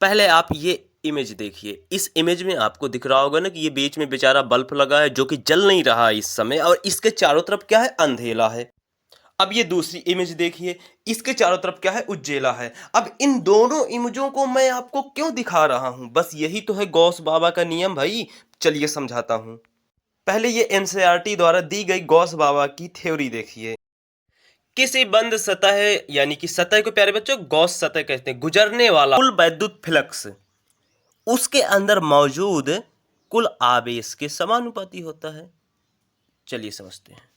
पहले आप ये इमेज देखिए। इस इमेज में आपको दिख रहा होगा ना कि ये बीच में बेचारा बल्ब लगा है जो कि जल नहीं रहा है इस समय, और इसके चारों तरफ क्या है, अंधेला है। अब ये दूसरी इमेज देखिए, इसके चारों तरफ क्या है, उज्जेला है। अब इन दोनों इमेजों को मैं आपको क्यों दिखा रहा हूं, बस यही तो है गॉस बाबा का नियम भाई। चलिए समझाता हूं। पहले ये एनसीईआरटी द्वारा दी गई गॉस बाबा की थ्योरी देखिए। किसी बंद सतह, यानी कि सतह को प्यारे बच्चों गॉस सतह कहते हैं, गुजरने वाला कुल वैद्युत फ्लक्स उसके अंदर मौजूद कुल आवेश के समानुपाती होता है। चलिए समझते हैं।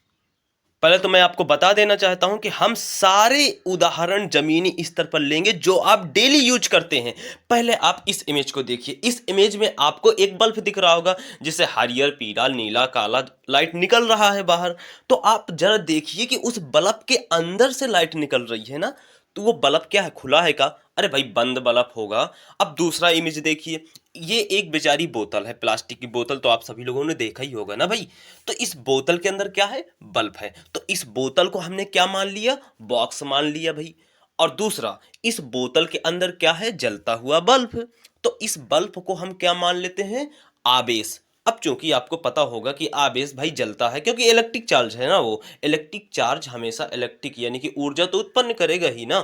पहले तो मैं आपको बता देना चाहता हूं कि हम सारे उदाहरण जमीनी स्तर पर लेंगे जो आप डेली यूज करते हैं। पहले आप इस इमेज को देखिए। इस इमेज में आपको एक बल्ब दिख रहा होगा जिसे हरियर, पीला, नीला, काला लाइट निकल रहा है बाहर। तो आप जरा देखिए कि उस बल्ब के अंदर से लाइट निकल रही है ना, तो वो बल्ब क्या है, खुला है का? अरे भाई बंद बल्ब होगा। अब दूसरा इमेज देखिए। ये एक बेचारी बोतल है, प्लास्टिक की बोतल, तो आप सभी लोगों ने देखा ही होगा ना भाई। तो इस बोतल के अंदर क्या है, बल्ब है। तो इस बोतल को हमने क्या मान लिया, बॉक्स मान लिया भाई। और दूसरा, इस बोतल के अंदर क्या है, जलता हुआ बल्ब। तो इस बल्ब को हम क्या मान लेते हैं, आवेश। अब चूंकि आपको पता होगा कि आवेश भाई जलता है क्योंकि इलेक्ट्रिक चार्ज है ना, वो इलेक्ट्रिक चार्ज हमेशा इलेक्ट्रिक यानी कि ऊर्जा तो उत्पन्न करेगा ही ना।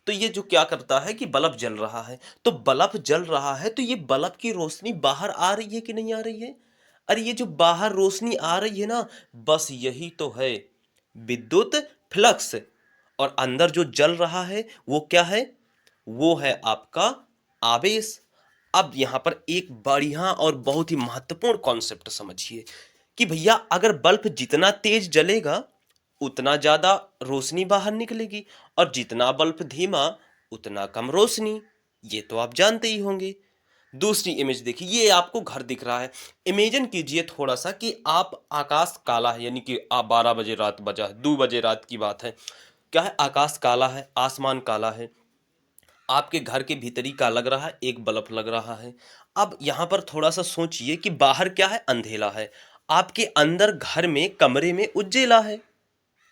तो ये जो क्या करता है कि बल्ब जल रहा है, तो बल्ब जल रहा है तो ये बल्ब की रोशनी बाहर आ रही है कि नहीं आ रही है? अरे ये जो बाहर रोशनी आ रही है ना, बस यही तो है विद्युत फ्लक्स। और अंदर जो जल रहा है वो क्या है, वो है आपका आवेश। अब यहां पर एक बढ़िया और बहुत ही महत्वपूर्ण कॉन्सेप्ट समझिए कि भैया अगर बल्ब जितना तेज जलेगा उतना ज्यादा रोशनी बाहर निकलेगी, और जितना बल्ब धीमा उतना कम रोशनी। ये तो आप जानते ही होंगे। दूसरी इमेज देखिए, ये आपको घर दिख रहा है। इमेजिन कीजिए थोड़ा सा कि आप, आकाश काला है, यानी कि आप 12 बजे रात बजा है, 2 बजे रात की बात है। क्या है, आकाश काला है, आसमान काला है, आपके घर के भीतरी का लग रहा है, एक बल्ब लग रहा है। अब यहां पर थोड़ा सा सोचिए कि बाहर क्या है, अंधेला है, आपके अंदर घर में कमरे में उज्जेला है।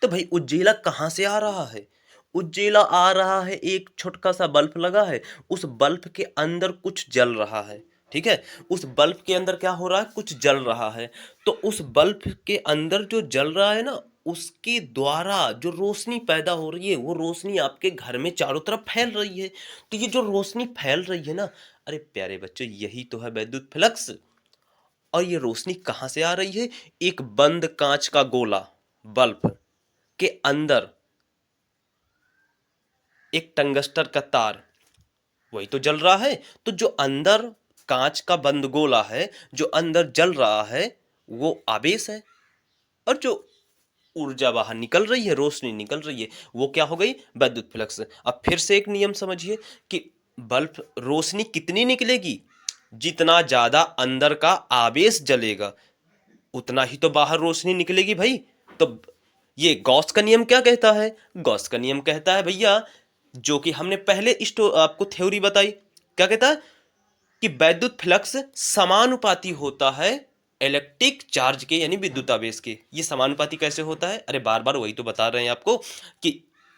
तो भाई उज्जेला कहां से आ रहा है, उज्जेला आ रहा है, एक छोटा सा बल्ब लगा है, उस बल्ब के अंदर कुछ जल रहा है। ठीक है, उस बल्ब के अंदर क्या हो रहा है, कुछ जल रहा है। तो उस बल्ब के अंदर जो जल रहा है ना, उसके द्वारा जो रोशनी पैदा हो रही है वो रोशनी आपके घर में चारों तरफ फैल रही है। तो ये जो रोशनी फैल रही है ना, अरे प्यारे बच्चों यही तो है विद्युत फ्लक्स। और ये रोशनी कहां से आ रही है, एक बंद कांच का गोला बल्ब के अंदर एक टंगस्टर का तार, वही तो जल रहा है। तो जो अंदर कांच का बंद गोला है, जो अंदर जल रहा है, वो आवेश है। और जो ऊर्जा बाहर निकल रही है, रोशनी निकल रही है, वो क्या हो गई, विद्युत फ्लक्स। अब फिर से एक नियम समझिए कि बल्ब रोशनी कितनी निकलेगी, जितना ज्यादा अंदर का आवेश जलेगा उतना ही तो बाहर रोशनी निकलेगी भाई। तो ये गॉस का नियम क्या कहता है, गॉस का नियम कहता है भैया, जो कि हमने पहले आपको थ्योरी बताई, क्या कहता है कि वैद्युत फ्लक्स समानुपाती होता है इलेक्ट्रिक चार्ज के, यानी विद्युत आवेश के। ये समानुपाती कैसे होता है, अरे बार बार वही तो बता रहे हैं आपको कि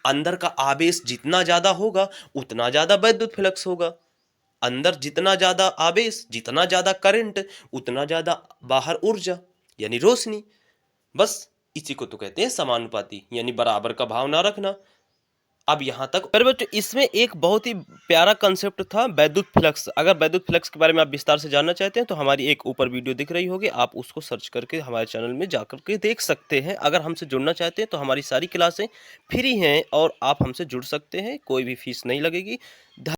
अंदर का आवेश जितना ज्यादा होगा उतना ज्यादा वैद्युत फ्लक्स होगा। अंदर जितना ज्यादा आवेश, जितना ज्यादा करंट, उतना ज्यादा बाहर ऊर्जा यानी रोशनी। बस इसी को तो कहते हैं समानुपाती, यानी बराबर का भाव ना रखना। अब यहां तक पर बच्चों इसमें एक बहुत ही प्यारा कंसेप्ट था वैद्युत फ्लक्स। अगर वैद्युत फ्लक्स के बारे में आप विस्तार से जानना चाहते हैं तो हमारी एक ऊपर वीडियो दिख रही होगी, आप उसको सर्च करके हमारे चैनल में जाकर के देख सकते हैं। अगर हमसे जुड़ना चाहते हैं तो हमारी सारी क्लासें फ्री हैं और आप हमसे जुड़ सकते हैं, कोई भी फीस नहीं लगेगी।